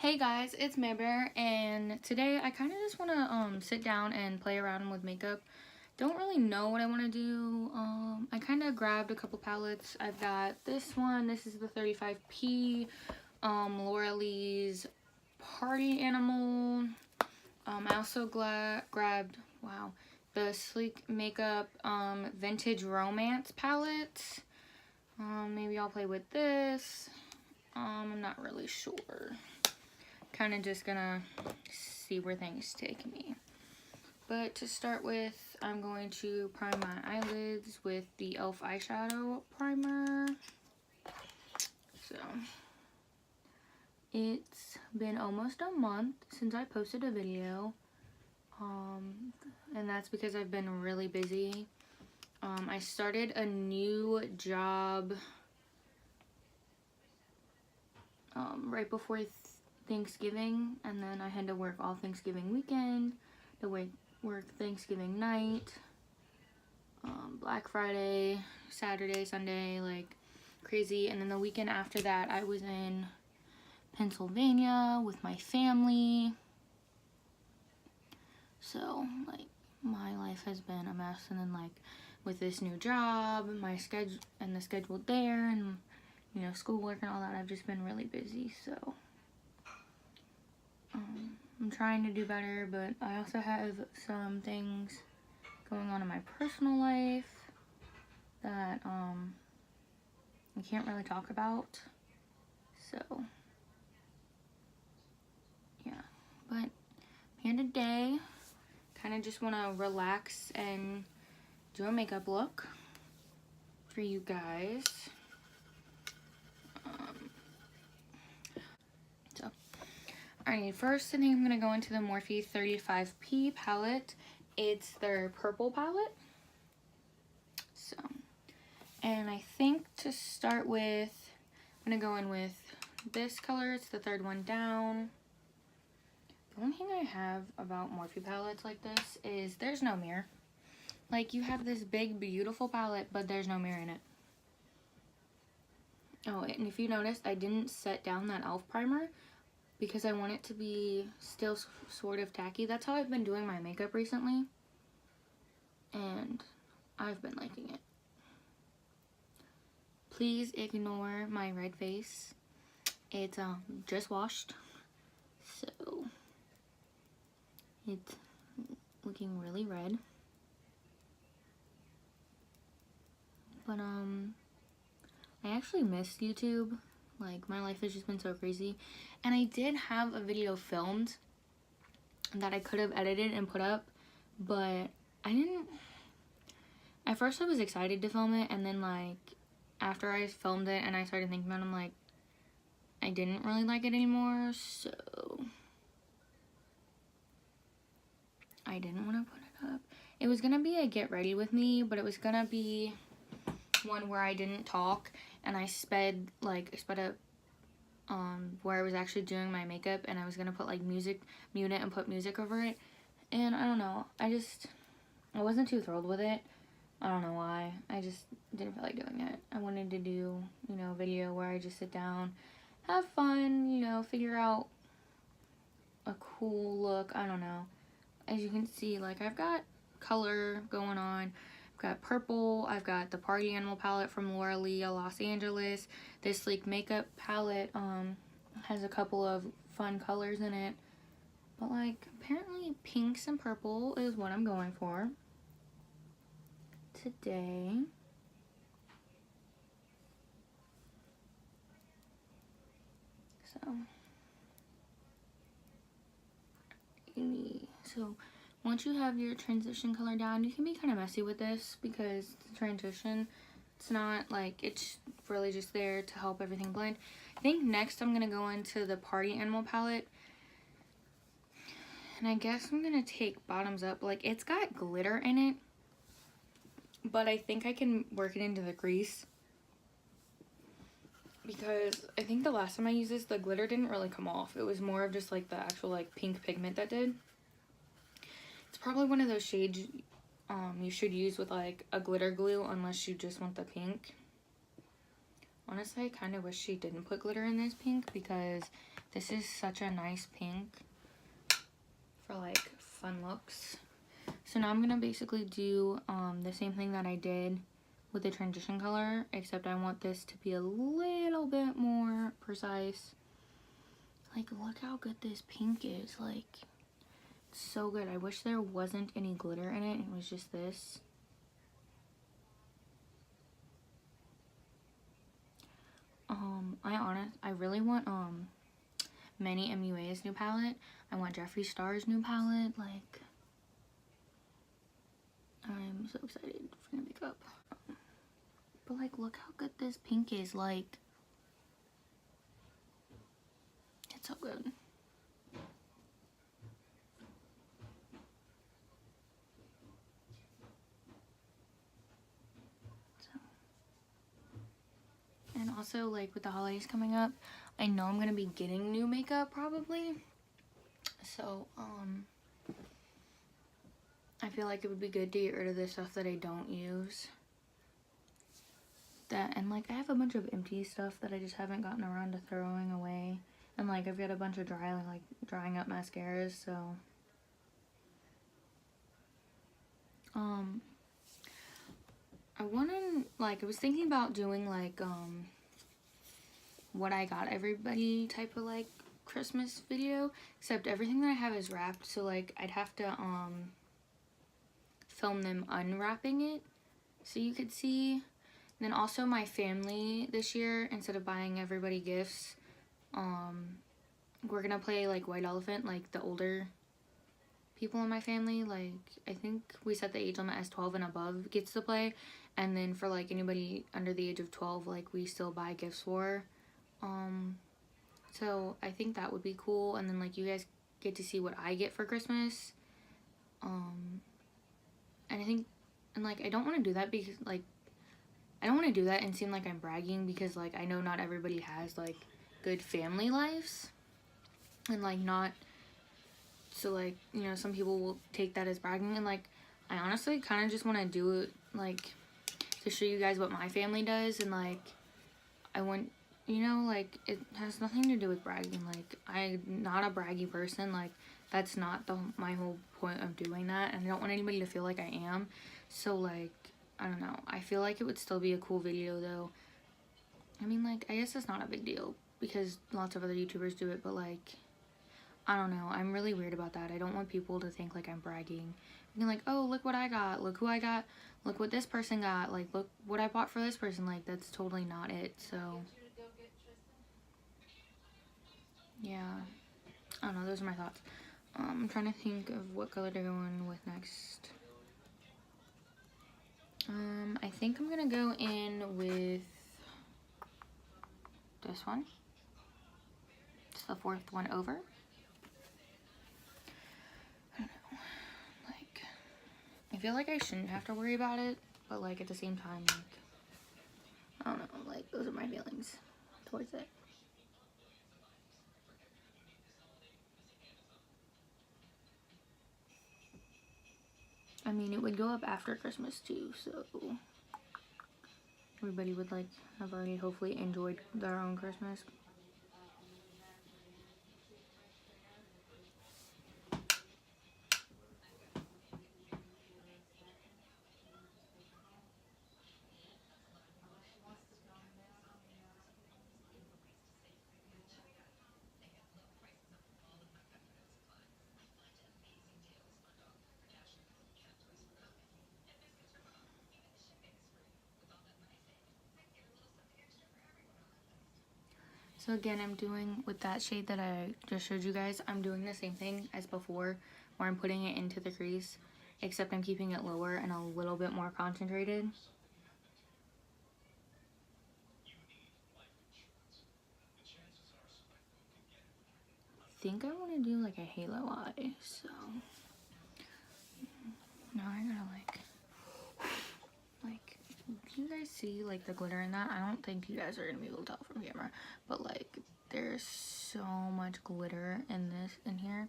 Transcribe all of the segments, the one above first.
Hey guys, it's Maybear, and today I kind of just want to sit down and play around with makeup. Don't really know what I want to do. I kind of grabbed a couple palettes. I've got this one. This is the 35P Laura Lee's Party Animal. I also grabbed, wow, the Sleek Makeup Vintage Romance palette. Maybe I'll play with this. I'm not really sure. Kind of just gonna see where things take me. But to start with, I'm going to prime my eyelids with the e.l.f. eyeshadow primer. So it's been almost a month since I posted a video, and that's because I've been really busy. I started a new job right before Thanksgiving, and then I had to work all Thanksgiving weekend, to work Thanksgiving night, Black Friday, Saturday, Sunday, like crazy. And then the weekend after that, I was in Pennsylvania with my family. So, like, my life has been a mess. And then, like, with this new job, my schedule, and the schedule there, and, you know, schoolwork and all that, I've just been really busy, so I'm trying to do better, but I also have some things going on in my personal life that I can't really talk about. So yeah, but here today, kind of just want to relax and do a makeup look for you guys. Alright, first I think I'm going to go into the Morphe 35P palette. It's their purple palette. So, and I think to start with, I'm going to go in with this color. It's the third one down. The only thing I have about Morphe palettes like this is there's no mirror. Like, you have this big, beautiful palette, but there's no mirror in it. Oh, and if you noticed, I didn't set down that e.l.f. primer because I want it to be still sort of tacky. That's how I've been doing my makeup recently, and I've been liking it. Please ignore my red face. It's just washed, so it's looking really red. But I actually miss YouTube. Like, my life has just been so crazy. And I did have a video filmed that I could have edited and put up, but I didn't. At first I was excited to film it, and then, like, after I filmed it and I started thinking about it, I'm like, I didn't really like it anymore, so I didn't want to put it up. It was gonna be a get ready with me, but it was gonna be one where I didn't talk, and I sped up where I was actually doing my makeup, and I was gonna put like music, mute it and put music over it. And I don't know, I wasn't too thrilled with it. I don't know why. I just didn't feel like doing it. I wanted to do, you know, a video where I just sit down, have fun, you know, figure out a cool look. I don't know. As you can see, like, I've got color going on. I've got purple. I've got the Party Animal palette from Laura Lee, Los Angeles. This Sleek Makeup palette has a couple of fun colors in it. But, like, apparently pinks and purple is what I'm going for today. So once you have your transition color down, you can be kind of messy with this because the transition, it's not like, it's really just there to help everything blend. I think next I'm going to go into the Party Animal palette. And I guess I'm going to take Bottoms Up. Like, it's got glitter in it, but I think I can work it into the crease, because I think the last time I used this, the glitter didn't really come off. It was more of just like the actual like pink pigment that did. It's probably one of those shades you should use with like a glitter glue, unless you just want the pink. Honestly, I kind of wish she didn't put glitter in this pink because this is such a nice pink for like fun looks. So now I'm going to basically do the same thing that I did with the transition color, except I want this to be a little bit more precise. Like, look how good this pink is. Like, it's so good. I wish there wasn't any glitter in it. It was just this. I really want Manny MUA's new palette. I want Jeffree Star's new palette. Like, I'm so excited for new makeup. But like, look how good this pink is. Like, it's so good. And also, like, with the holidays coming up, I know I'm gonna be getting new makeup probably. So, I feel like it would be good to get rid of the stuff that I don't use. That, and like, I have a bunch of empty stuff that I just haven't gotten around to throwing away. And like, I've got a bunch of drying up mascaras, so. I was thinking about doing like, what I got everybody type of like Christmas video, except everything that I have is wrapped, so like I'd have to film them unwrapping it so you could see. And then also my family this year, instead of buying everybody gifts, we're gonna play like White Elephant, like the older people in my family. Like, I think we set the age limit as 12 and above gets to play, and then for like anybody under the age of 12, like, we still buy gifts for. So I think that would be cool, and then like you guys get to see what I get for Christmas. And I think, and like, I don't want to do that because like, I don't want to do that and seem like I'm bragging, because like, I know not everybody has like good family lives, and like, not, so like, you know, some people will take that as bragging, and like, I honestly kind of just want to do it like to show you guys what my family does, and like, I want, you know, like, it has nothing to do with bragging. Like, I'm not a braggy person. Like, that's not my whole point of doing that, and I don't want anybody to feel like I am. So like, I don't know, I feel like it would still be a cool video though. I mean, like, I guess it's not a big deal because lots of other YouTubers do it, but like, I don't know, I'm really weird about that. I don't want people to think like I'm bragging. Being like, oh, look what I got, look who I got, look what this person got, like, look what I bought for this person. Like, that's totally not it. So yeah, I don't know, those are my thoughts. I'm trying to think of what color to go in with next. I think I'm gonna go in with this one. It's the fourth one over. I don't know, like, I feel like I shouldn't have to worry about it, but like, at the same time, like, I don't know, like, those are my feelings towards it. I mean, it would go up after Christmas too, so everybody would like have already hopefully enjoyed their own Christmas. So again, I'm doing, with that shade that I just showed you guys, I'm doing the same thing as before, where I'm putting it into the crease, except I'm keeping it lower and a little bit more concentrated. I think I want to do like a halo eye, so now I gotta like, do you guys see like the glitter in that? I don't think you guys are gonna be able to tell from camera, but like, there's so much glitter in here.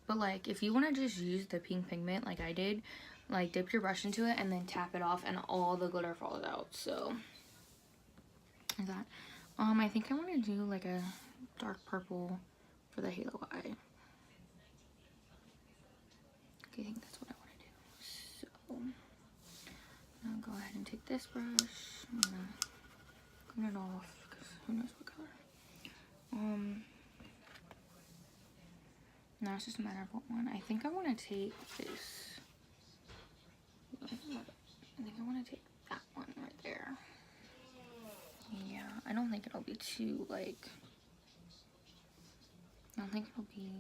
But like, if you want to just use the pink pigment like I did, like, dip your brush into it and then tap it off and all the glitter falls out. So is that. I think I want to do like a dark purple for the halo eye. Okay, I think that's what I want to do. So, I'll go ahead and take this brush. I'm gonna clean it off because who knows what color. Now it's just a matter of what one. I think I want to take this. I think I want to take that one right there. Yeah, I don't think it'll be too, like, I don't think it'll be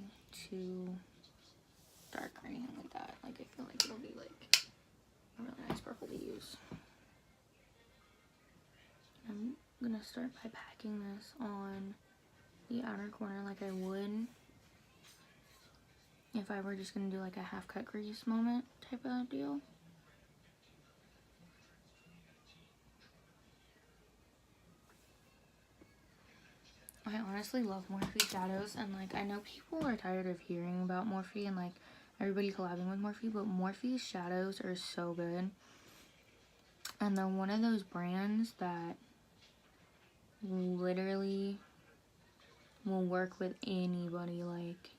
too dark or anything like that. Like, I feel like it'll be, like, a really nice purple to use. I'm gonna start by packing this on the outer corner like I would if I were just gonna do, like, a half cut crease moment type of deal. I honestly love Morphe shadows, and like I know people are tired of hearing about Morphe and like everybody collabing with Morphe, but Morphe's shadows are so good. And they're one of those brands that literally will work with anybody. Like,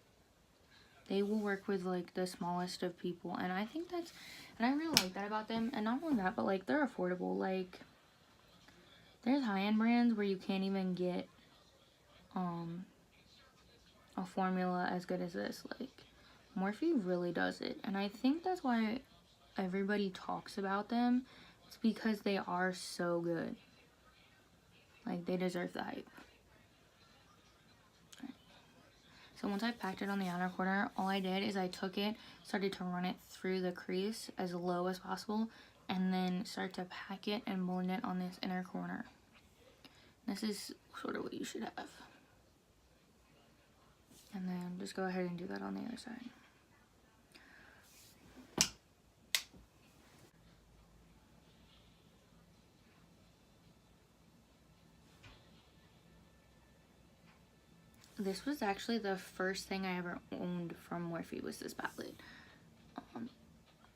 they will work with like the smallest of people, and I think that's, and I really like that about them. And not only that, but like they're affordable. Like, there's high-end brands where you can't even get a formula as good as this. Like, Morphe really does it, and I think that's why everybody talks about them. It's because they are so good. Like, they deserve the hype. So once I packed it on the outer corner, all I did is I took it, started to run it through the crease as low as possible, and then start to pack it and blend it on this inner corner. This is sort of what you should have. And then just go ahead and do that on the other side. This was actually the first thing I ever owned from Morphe, was this palette.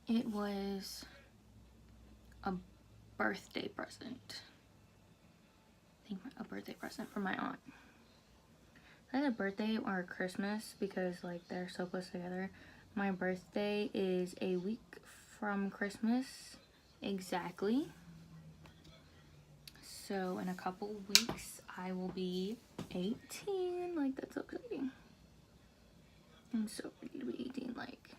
It was a birthday present. I think a birthday present from my aunt. Either birthday or Christmas, because like they're so close together. My birthday is a week from Christmas exactly. So in a couple weeks I will be 18. Like, that's so exciting. I'm so ready to be 18, like.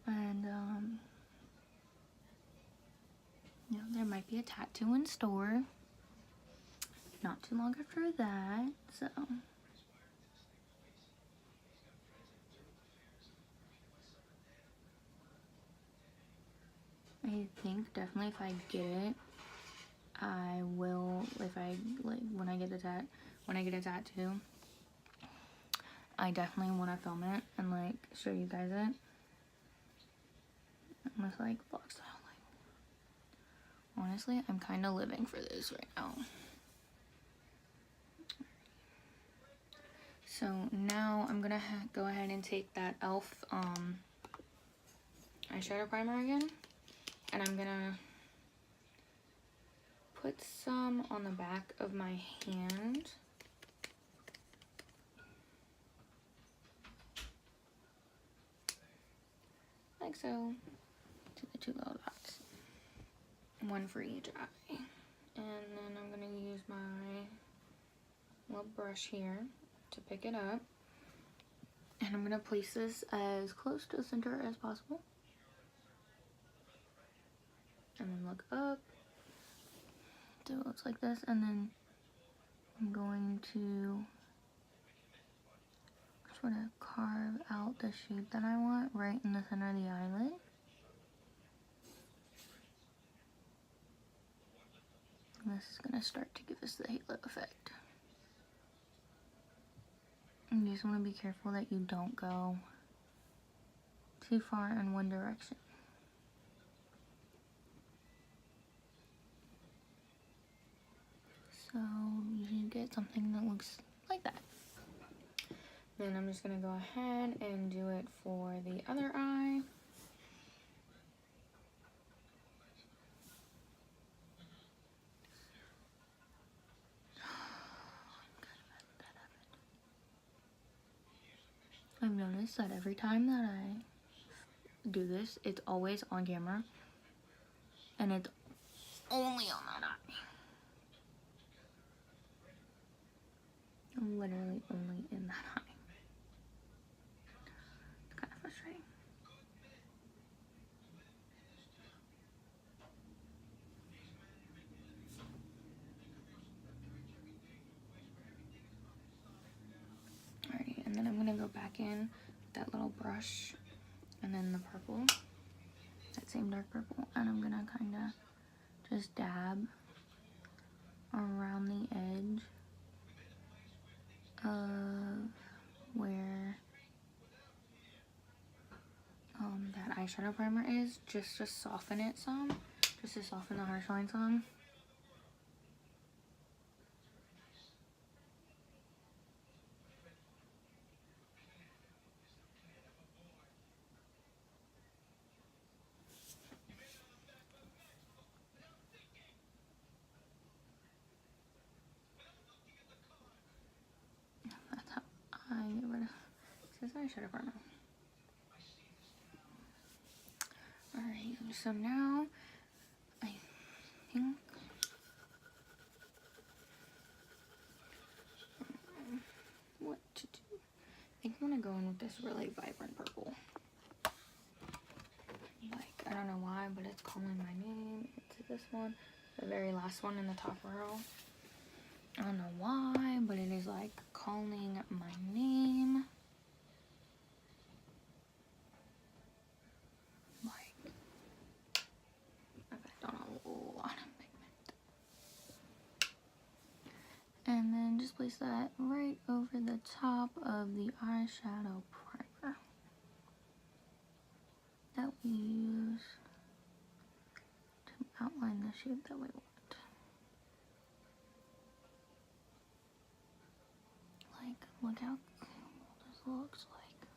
And you know, there might be a tattoo in store not too long after that, so I think definitely if I get it, I will, if I, like, when I get a tattoo, I definitely want to film it and like show you guys it. Almost like vlog style. Like, honestly, I'm kind of living for this right now. So now I'm gonna go ahead and take that e.l.f. eyeshadow primer again, and I'm gonna put some on the back of my hand. Like so, to the two little dots. One for each eye. And then I'm gonna use my little brush here to pick it up. And I'm gonna place this as close to the center as possible. And then look up. So it looks like this, and then I'm going to sort of carve out the shape that I want right in the center of the eyelid. And this is going to start to give us the halo effect. And you just want to be careful that you don't go too far in one direction. So you should get something that looks like that. Then I'm just going to go ahead and do it for the other eye. promise that every time that I do this, it's always on camera. And it's only on that eye. Literally only in that eye. It's kind of frustrating. Alrighty, and then I'm gonna go back in with that little brush and then the purple, that same dark purple, and I'm gonna kind of just dab around the edge of where that eyeshadow primer is, just to soften it some, just to soften the harsh line some. That's how I get rid of this eyeshadow primer. Alright, so now I think what to do. I think I'm gonna go in with this really vibrant purple. Like, I don't know why, but it's calling my name. It's this one, the very last one in the top row. I don't know why, but it is like calling my name. Like, I've had on a lot of pigment. And then just place that right over the top of the eyeshadow primer that we use to outline the shape that we want. Like, look how cool this looks like.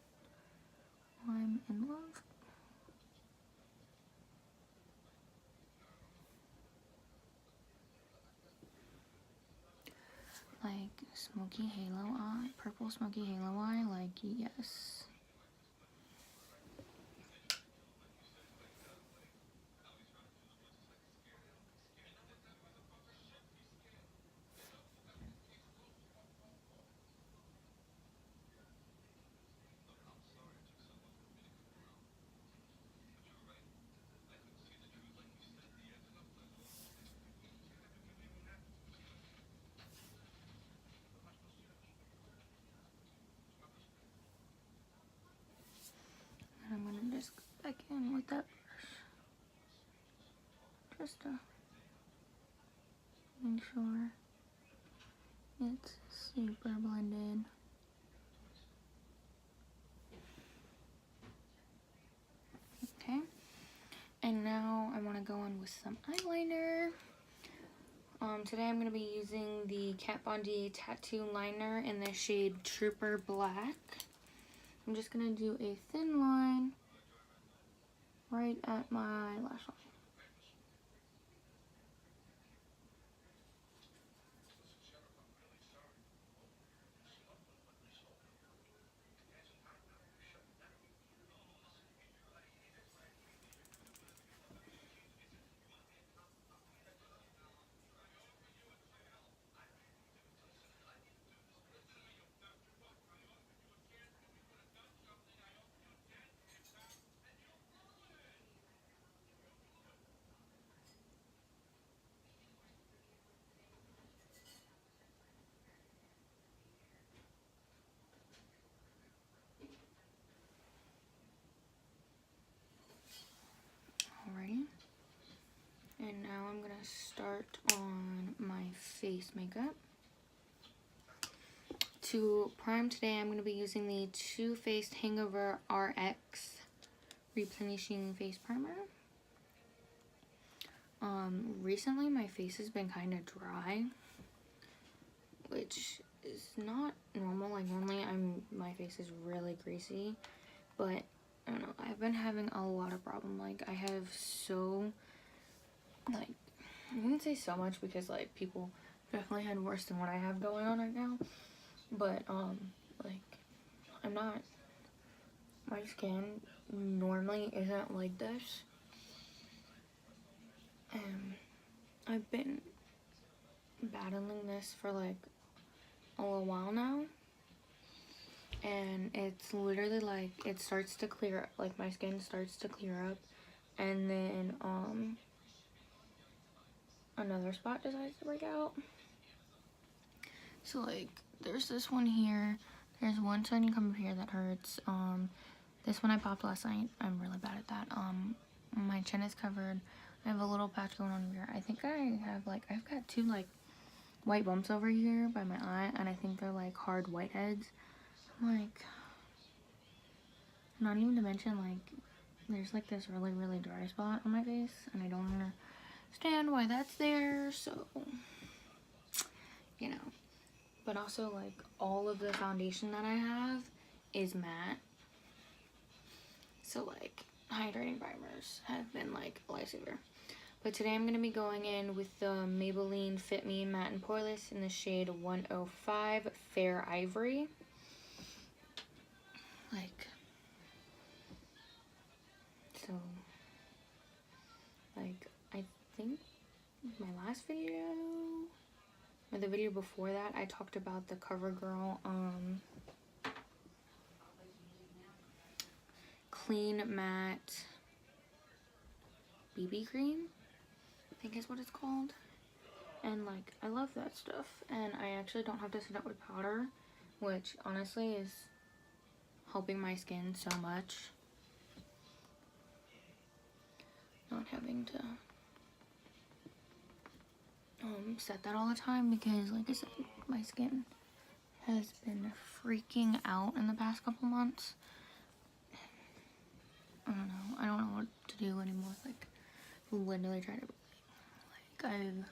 I'm in love. Like, smoky halo eye, purple smoky halo eye, like, yes. And I'm gonna just go back in with that brush. Just to make sure it's super blended. Okay. And now I want to go in with some eyeliner. Today I'm going to be using the Kat Von D Tattoo Liner in the shade Trooper Black. I'm just going to do a thin line right at my lash line. Alrighty. And now I'm going to start on my face makeup. To prime today, I'm going to be using the Too Faced Hangover RX Replenishing Face Primer. Recently my face has been kind of dry, which is not normal. Like, normally my face is really greasy, but I don't know, I've been having a lot of problem. Like, I have so, like, I wouldn't say so much because, like, people definitely had worse than what I have going on right now, but like, I'm not my skin normally isn't like this. I've been battling this for like a little while now, and it's literally like it starts to clear up, like my skin starts to clear up, and then another spot decides to break out. So like there's this one here, there's one side you come up here that hurts. This one I popped last night. I'm really bad at that. My chin is covered. I have a little patch going on here. I think I have like, I've got 2 like white bumps over here by my eye, and I think they're like hard whiteheads. Like, not even to mention like there's like this really dry spot on my face, and I don't understand why that's there. So, you know, but also like all of the foundation that I have is matte, so like hydrating primers have been like a lifesaver. But today I'm going to be going in with the Maybelline Fit Me Matte and Poreless in the shade 105 Fair Ivory. Like, so, like, I think my last video, or the video before that, I talked about the CoverGirl Clean Matte BB Cream, I think is what it's called. And like, I love that stuff, and I actually don't have to set up with powder, which honestly is helping my skin so much. Not having to set that all the time, because like I said, my skin has been freaking out in the past couple months. I don't know what to do anymore. Like, literally try to, like, I've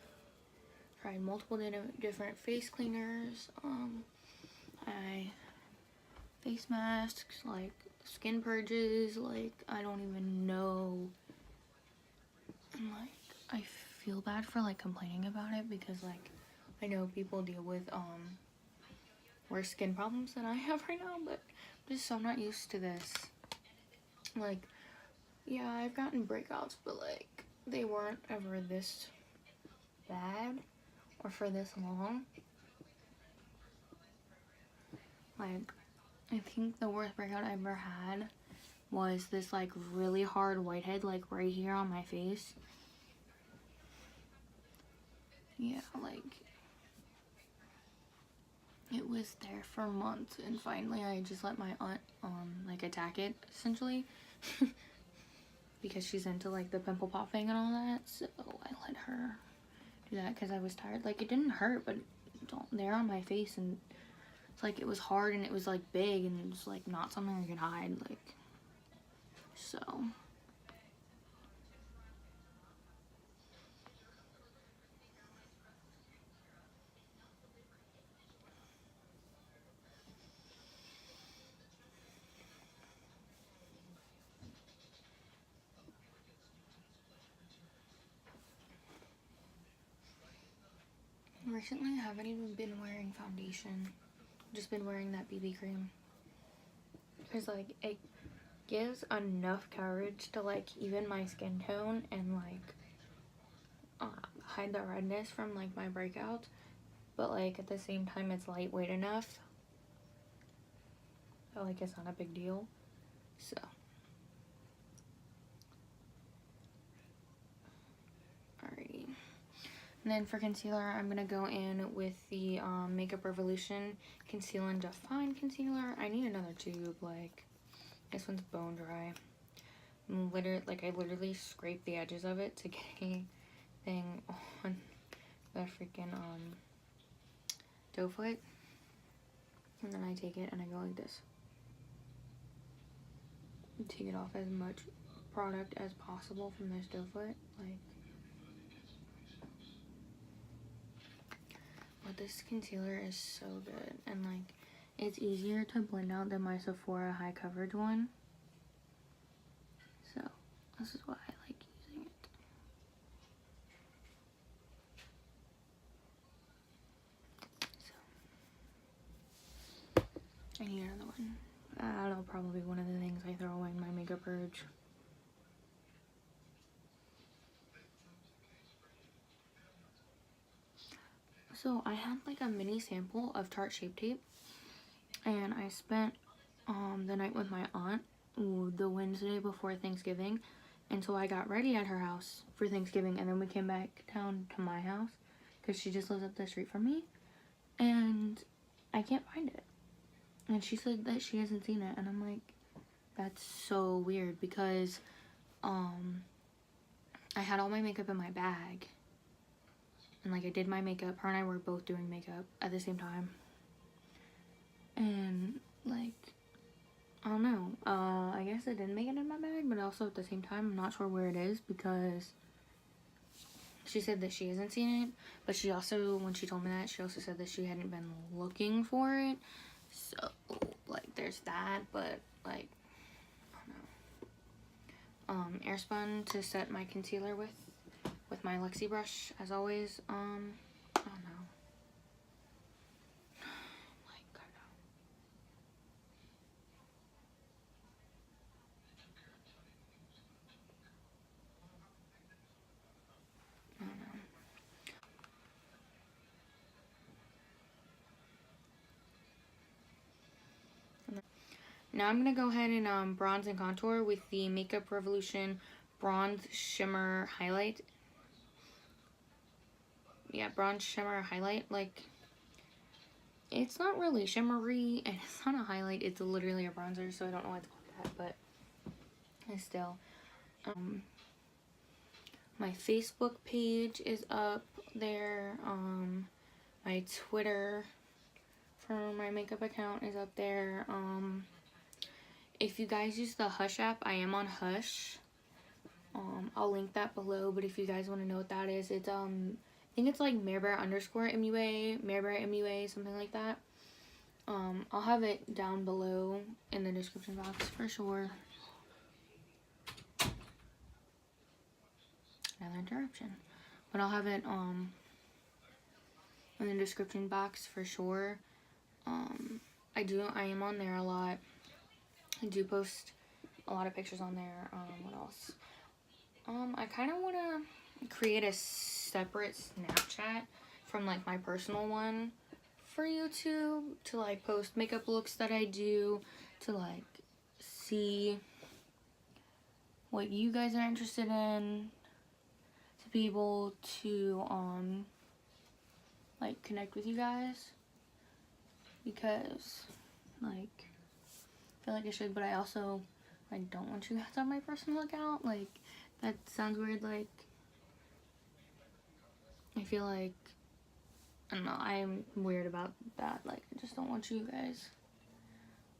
tried multiple different face cleaners, face masks, like skin purges, like I don't even know. And like, I feel bad for like complaining about it, because like I know people deal with worse skin problems than I have right now, but I'm just so not used to this. Like, yeah, I've gotten breakouts, but like they weren't ever this bad or for this long. Like, I think the worst breakout I ever had was this like really hard whitehead, like right here on my face. Yeah, like it was there for months, and finally I just let my aunt like attack it, essentially. Because she's into like the pimple popping and all that, so I let her do that because I was tired. Like, it didn't hurt, but it's all there on my face, and it's like it was hard, and it was like big, and it was like not something I could hide, like, so. Recently, I haven't even been wearing foundation. Just been wearing that BB cream. Because, like, it gives enough coverage to, like, even my skin tone and, like, hide the redness from, like, my breakouts. But, like, at the same time, it's lightweight enough. So, like, it's not a big deal. So. Alrighty. And then for concealer, I'm going to go in with the Makeup Revolution Conceal and Define Concealer. I need another tube, like, this one's bone dry. I literally scraped the edges of it to get anything on the freaking doe foot. And then I take it and I go like this. Take it off as much product as possible from this doe foot, like. But this concealer is so good, and like it's easier to blend out than my Sephora high coverage one. So this is why I like using it. So I need another one. that'll probably be one of the things I throw away in my makeup purge. So I had like a mini sample of Tarte Shape Tape, and I spent the night with my aunt the Wednesday before Thanksgiving, and so I got ready at her house for Thanksgiving, and then we came back down to my house because she just lives up the street from me, and I can't find it. And she said that she hasn't seen it, and I'm like, that's so weird, because I had all my makeup in my bag, and like I did my makeup. Her and I were both doing makeup at the same time, and like, I don't know, I guess I didn't make it in my bag, but also at the same time I'm not sure where it is, because she said that she hasn't seen it, but she also, when she told me that, she also said that she hadn't been looking for it. So like there's that, but like, I don't know. Airspun to set my concealer with my Lexi brush, as always. I don't know. Like, I don't know. Now I'm gonna go ahead and bronze and contour with the Makeup Revolution Bronze Shimmer Highlight. Yeah, Bronze Shimmer Highlight. Like, it's not really shimmery, and it's not a highlight. It's literally a bronzer, so I don't know why it's called that, but still. My Facebook page is up there. My Twitter for my makeup account is up there. If you guys use the Hush app, I am on Hush. I'll link that below, but if you guys want to know what that is, it's I think it's like Marebear_MUA, Marebear MUA, something like that. I'll have it down below in the description box for sure. Another interruption. But I'll have it in the description box for sure. I am on there a lot. I do post a lot of pictures on there. What else? I kind of want to create a separate Snapchat from like my personal one for YouTube to like post makeup looks that I do, to like see what you guys are interested in, to be able to like connect with you guys, because like I feel like I should, but I also don't want you guys on my personal account. Like, that sounds weird. Like, I feel like, I don't know, I'm weird about that. Like, I just don't want you guys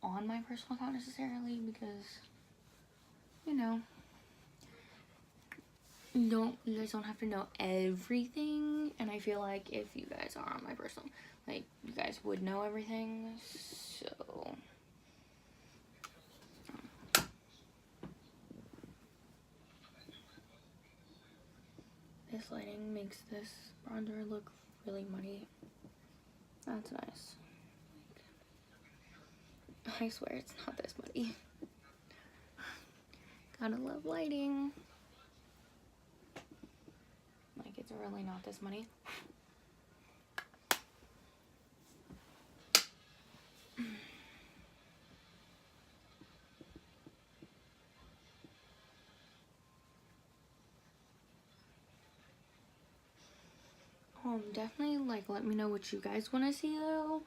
on my personal account necessarily, because, you know, you guys don't have to know everything, and I feel like if you guys are on my personal, like, you guys would know everything. So this lighting makes this bronzer look really muddy. That's nice. I swear it's not this muddy. Gotta love lighting. Like, it's really not this muddy. Definitely like let me know what you guys want to see though.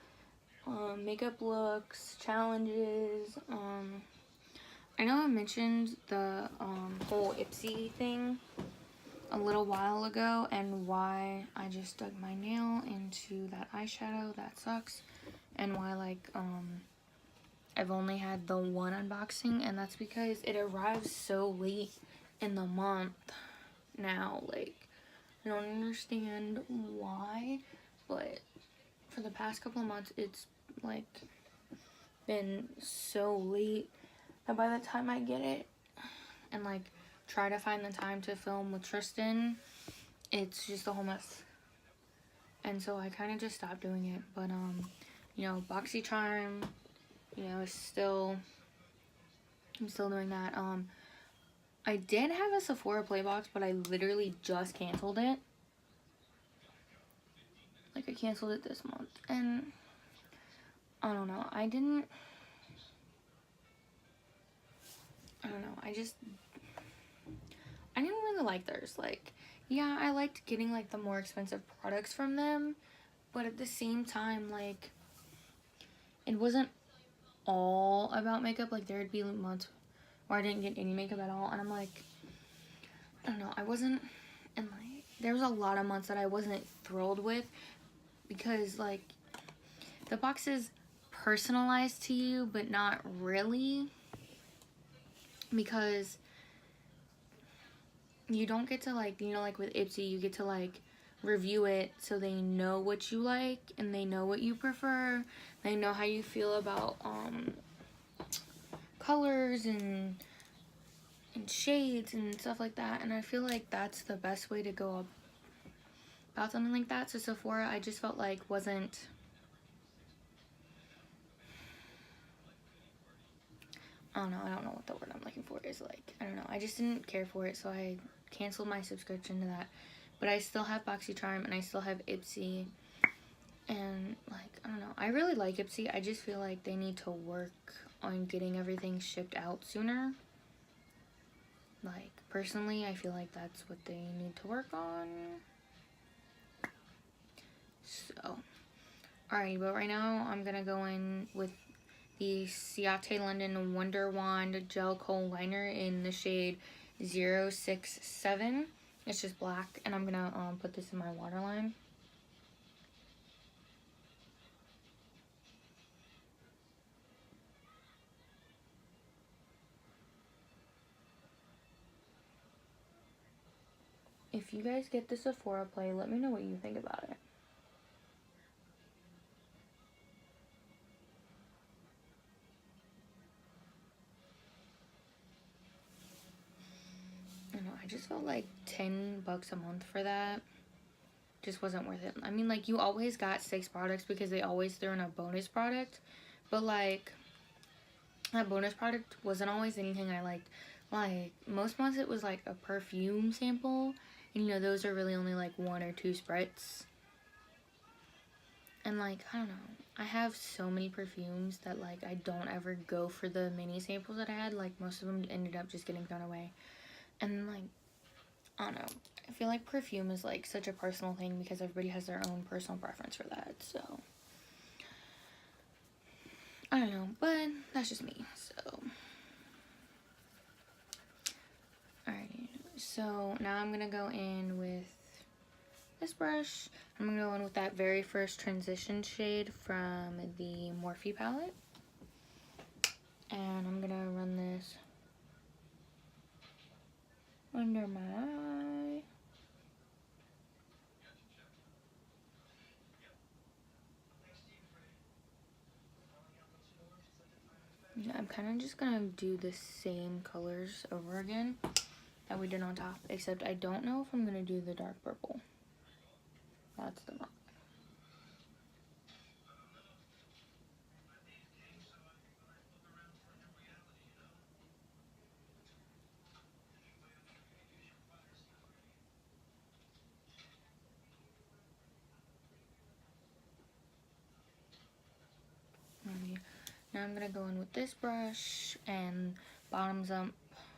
Makeup looks, challenges. I know I mentioned the whole Ipsy thing a little while ago, and why I just dug my nail into that eyeshadow. That sucks. And why like I've only had the one unboxing, and that's because it arrives so late in the month now. Like, I don't understand why, but for the past couple of months it's like been so late that by the time I get it and like try to find the time to film with Tristan, it's just a whole mess. And so I kind of just stopped doing it. But you know, BoxyCharm, you know, I'm still doing that. I did have a Sephora play box, but I literally just canceled it. Like, I canceled it this month, and I don't know, I didn't know, I didn't really like theirs. Like, yeah, I liked getting, like, the more expensive products from them, but at the same time, like, it wasn't all about makeup. Like, there'd be months where I didn't get any makeup at all, and I'm like, I don't know, I wasn't, and, like, there was a lot of months that I wasn't thrilled with, because, like, the box is personalized to you, but not really, because you don't get to, like, you know, like with Ipsy, you get to, like, review it so they know what you like and they know what you prefer. They know how you feel about colors and shades and stuff like that. And I feel like that's the best way to go about something like that. So Sephora, I just felt like wasn't, I don't know what the word I'm looking for is. Like, I don't know, I just didn't care for it, so I canceled my subscription to that. But I still have BoxyCharm and I still have Ipsy, and, like, I don't know, I really like Ipsy. I just feel like they need to work on getting everything shipped out sooner. Like, personally, I feel like that's what they need to work on. So, alright, but right now I'm gonna go in with the Ciate London Wonder Wand Gel Kohl Liner in the shade 067. It's just black, and I'm gonna put this in my waterline. If you guys get the Sephora play, let me know what you think about it. I know, I just felt like $10 a month for that just wasn't worth it. I mean, like, you always got 6 products because they always threw in a bonus product, but, like, that bonus product wasn't always anything I liked. Like, most months it was, like, a perfume sample, and, you know, those are really only, like, 1 or 2 spritz. And, like, I don't know, I have so many perfumes that, like, I don't ever go for the mini samples that I had. Like, most of them ended up just getting thrown away. And, like, I don't know, I feel like perfume is, like, such a personal thing because everybody has their own personal preference for that, so I don't know, but that's just me. So, alright, so now I'm gonna go in with this brush. I'm gonna go in with that very first transition shade from the Morphe palette, and I'm gonna run this under my eye. Yeah, I'm kind of just gonna do the same colors over again that we did on top, except I don't know if I'm gonna do the dark purple. That's the one. Now I'm gonna go in with this brush and bottoms up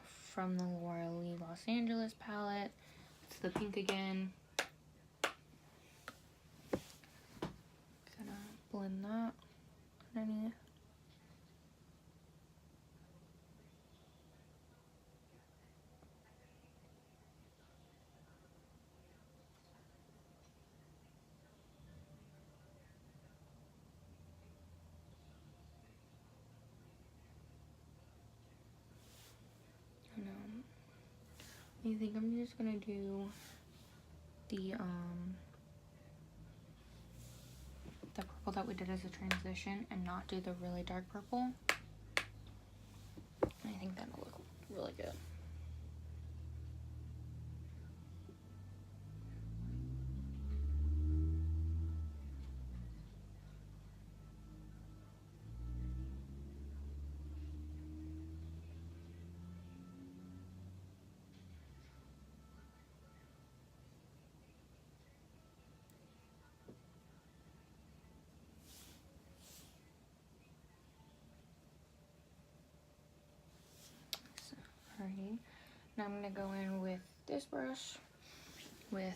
from the Laura Lee Los Angeles palette. It's the pink again. Gonna blend that underneath. I think I'm just gonna do the purple that we did as a transition and not do the really dark purple. I think that'll look really good. Now I'm gonna go in with this brush with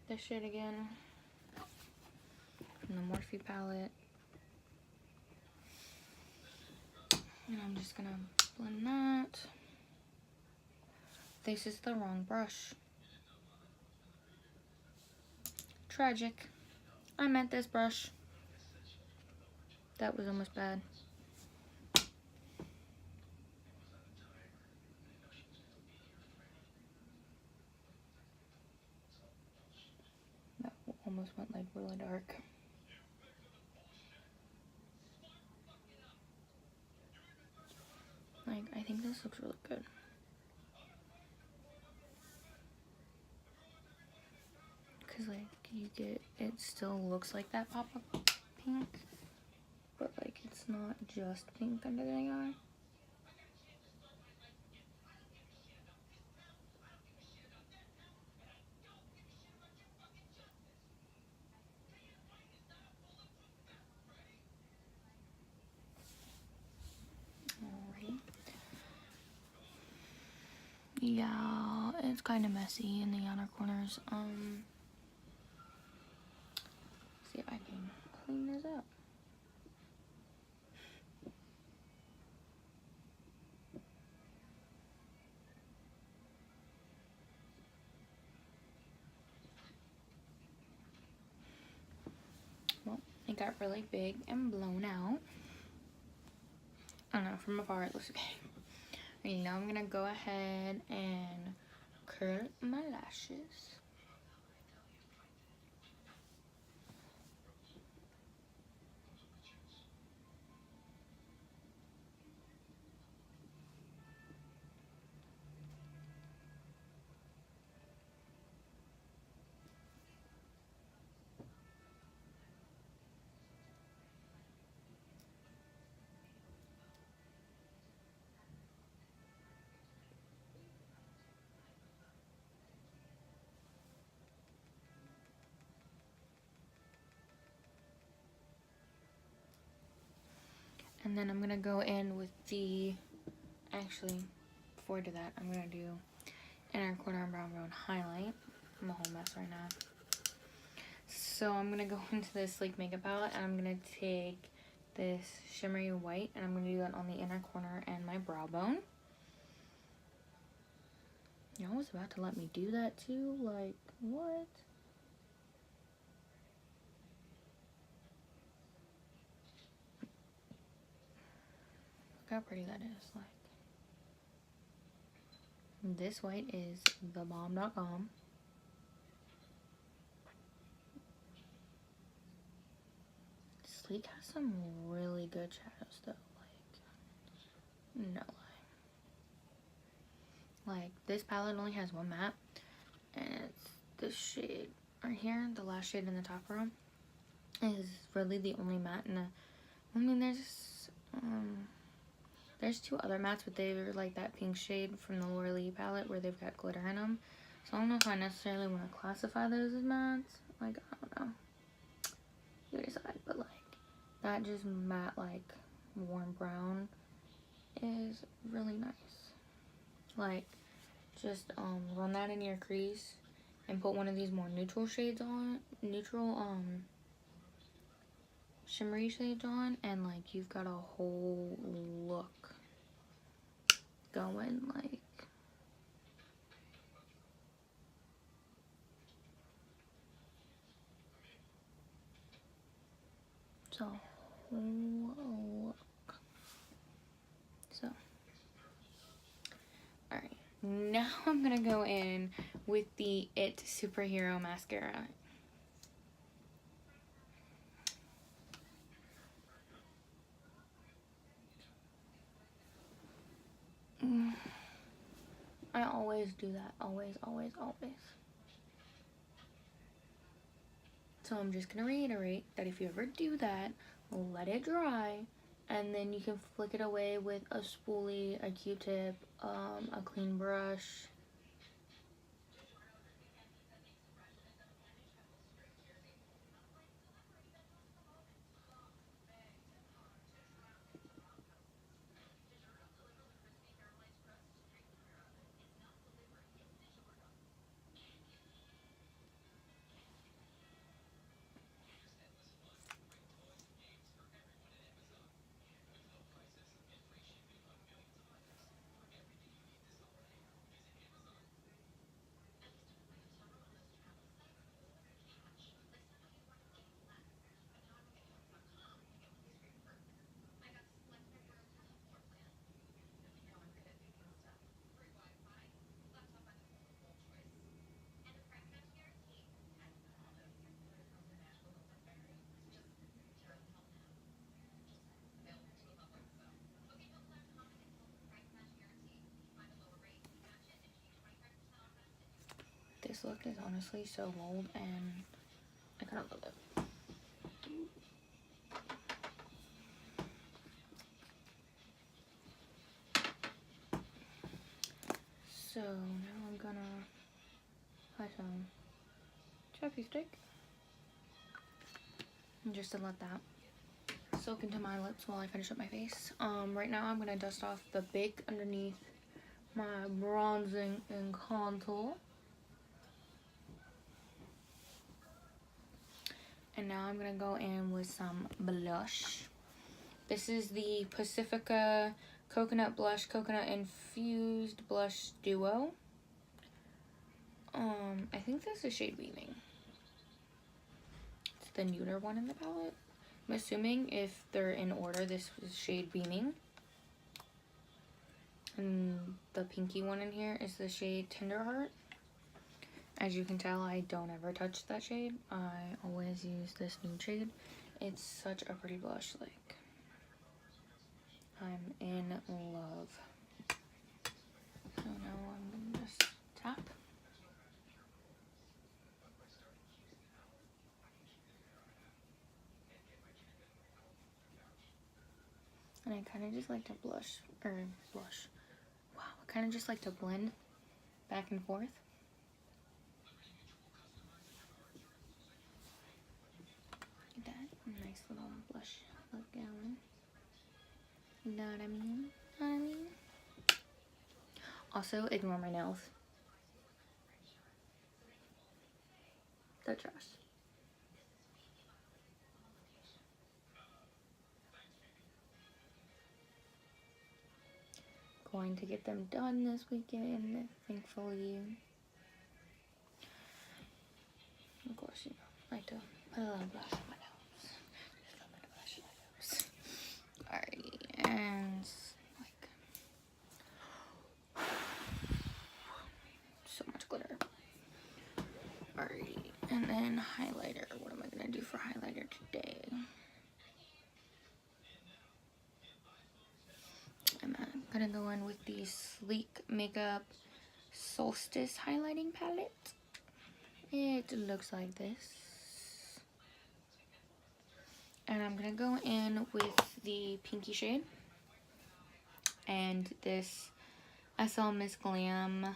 this shade again from the Morphe palette. And I'm just gonna blend that. This is the wrong brush. Tragic. I meant this brush. That was almost bad. That almost went like really dark. Like, I think this looks really good. Cause like you get, it still looks like that pop-up pink, but like it's not just pink under the eye. Alrighty. Yeah, it's kind of messy in the outer corners. See if I can clean this up. Well, it got really big and blown out. I don't know, from afar it looks okay. Okay, now I'm gonna go ahead and curl my lashes. And then I'm gonna go in with the, actually, before I do that, I'm gonna do inner corner brown highlight. I'm a whole mess right now. So I'm gonna go into this Sleek makeup palette and I'm gonna take this shimmery white and I'm gonna do that on the inner corner and my brow bone. Y'all was about to let me do that too? Like, what? Look how pretty that is. Like, this white is thebomb.com. Sleek has some really good shadows though. Like, no lie. Like, this palette only has one matte, and it's this shade right here. The last shade in the top row is really the only matte in the. I mean, there's two other mattes, but they're like that pink shade from the Laura Lee palette where they've got glitter in them. So I don't know if I necessarily want to classify those as mattes. Like, I don't know. You decide. But like, that just matte, like, warm brown is really nice. Like, just run that in your crease and put one of these more neutral shades on. Shimmery shades on, and like you've got a whole look going. Like, it's a whole look. So, alright, now I'm gonna go in with the It Superhero Mascara. I always do that. Always, always, always. So I'm just going to reiterate that if you ever do that, let it dry, and then you can flick it away with a spoolie, a Q-tip, a clean brush. this look is honestly so bold, and I kind of love it. So now I'm gonna apply some Chappy Stick, and just to let that soak into my lips while I finish up my face. Right now I'm gonna dust off the bake underneath my bronzing and contour. And now I'm gonna go in with some blush. This is the Pacifica Coconut Blush, Coconut Infused Blush Duo. I think this is shade Beaming. It's the nuder one in the palette. I'm assuming if they're in order, this is shade Beaming. And the pinky one in here is the shade Tenderheart. As you can tell, I don't ever touch that shade. I always use this nude shade. It's such a pretty blush, like, I'm in love. So now I'm gonna just tap. And I kind of just like to wow, I kind of just like to blend back and forth. Get that nice little blush look going. You know what I mean? Know what I mean? Also, ignore my nails. They're trash. Going to get them done this weekend, thankfully. Of course, you know, I like to put a little blush on my nose. Just a little bit of blush on my nose. Alrighty, and like so much glitter. Alrighty, and then highlighter. What am I gonna do for highlighter today? I'm gonna go in with the Sleek Makeup Solstice highlighting palette. It looks like this. And I'm gonna go in with the pinky shade and this SL Miss Glam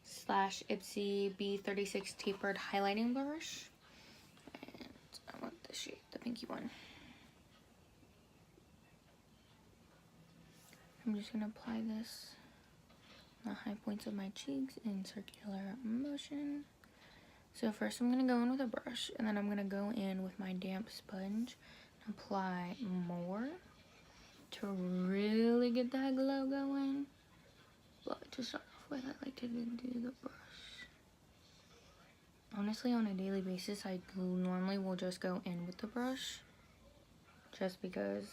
/ Ipsy B36 tapered highlighting brush. And I want this shade, the pinky one. I'm just gonna apply this on the high points of my cheeks in circular motion. So first I'm gonna go in with a brush, and then I'm gonna go in with my damp sponge and apply more to really get that glow going. But to start off with, I like to do the brush. Honestly, on a daily basis, I normally will just go in with the brush, just because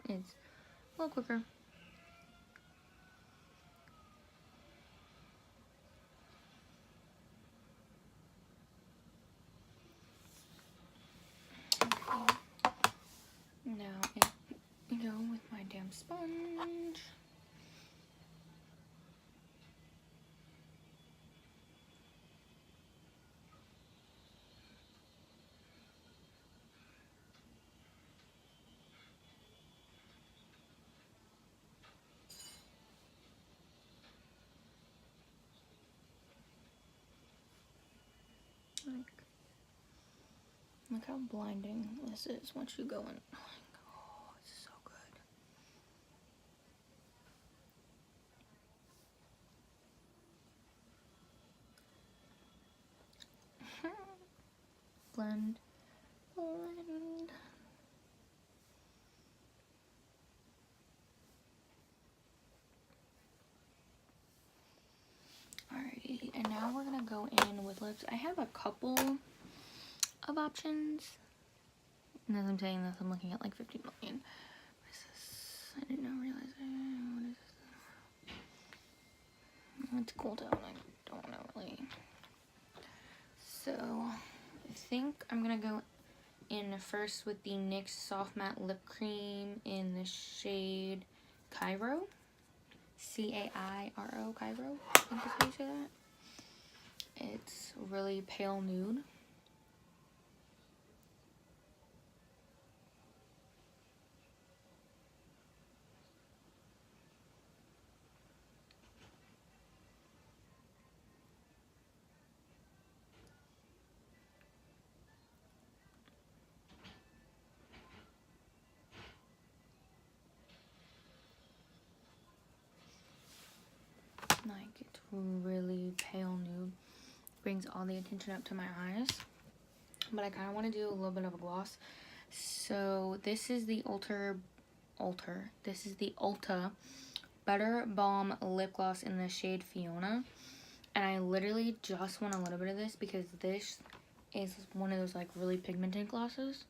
it's a little quicker. Okay. Now I go with my damp sponge. Look how blinding this is once you go in. Oh, it's so good. Blend. Alrighty, and now we're gonna go in with lips. I have a couple of options. And as I'm saying this, I'm looking at like 50 million. What is this? I did not realize it. What is this? It's cool down. I don't know really. So I think I'm gonna go in first with the NYX Soft Matte Lip Cream in the shade Cairo. Cairo, Cairo, I think is how you say that. It's really pale nude. Like, it's really pale nude. Brings all the attention up to my eyes. But I kind of want to do a little bit of a gloss. So this is the This is the Ulta Butter Balm Lip Gloss in the shade Fiona. And I literally just want a little bit of this because this is one of those like really pigmented glosses.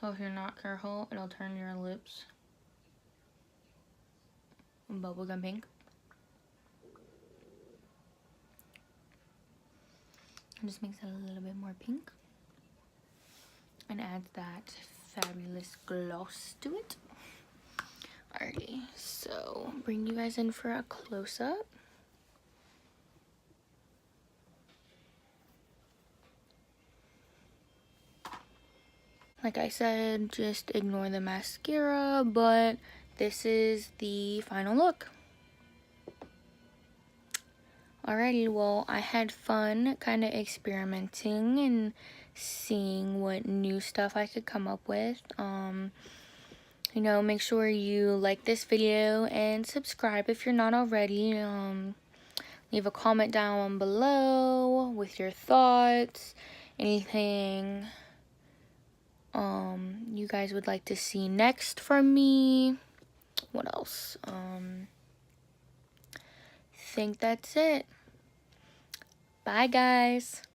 So if you're not careful, it'll turn your lips bubblegum pink. It just makes it a little bit more pink. And adds that fabulous gloss to it. Alrighty, so bring you guys in for a close-up. Like I said, just ignore the mascara, but this is the final look. Alrighty, well, I had fun kind of experimenting and seeing what new stuff I could come up with. You know, make sure you like this video and subscribe if you're not already. Leave a comment down below with your thoughts, anything you guys would like to see next from me. What else? Think that's it. Bye, guys.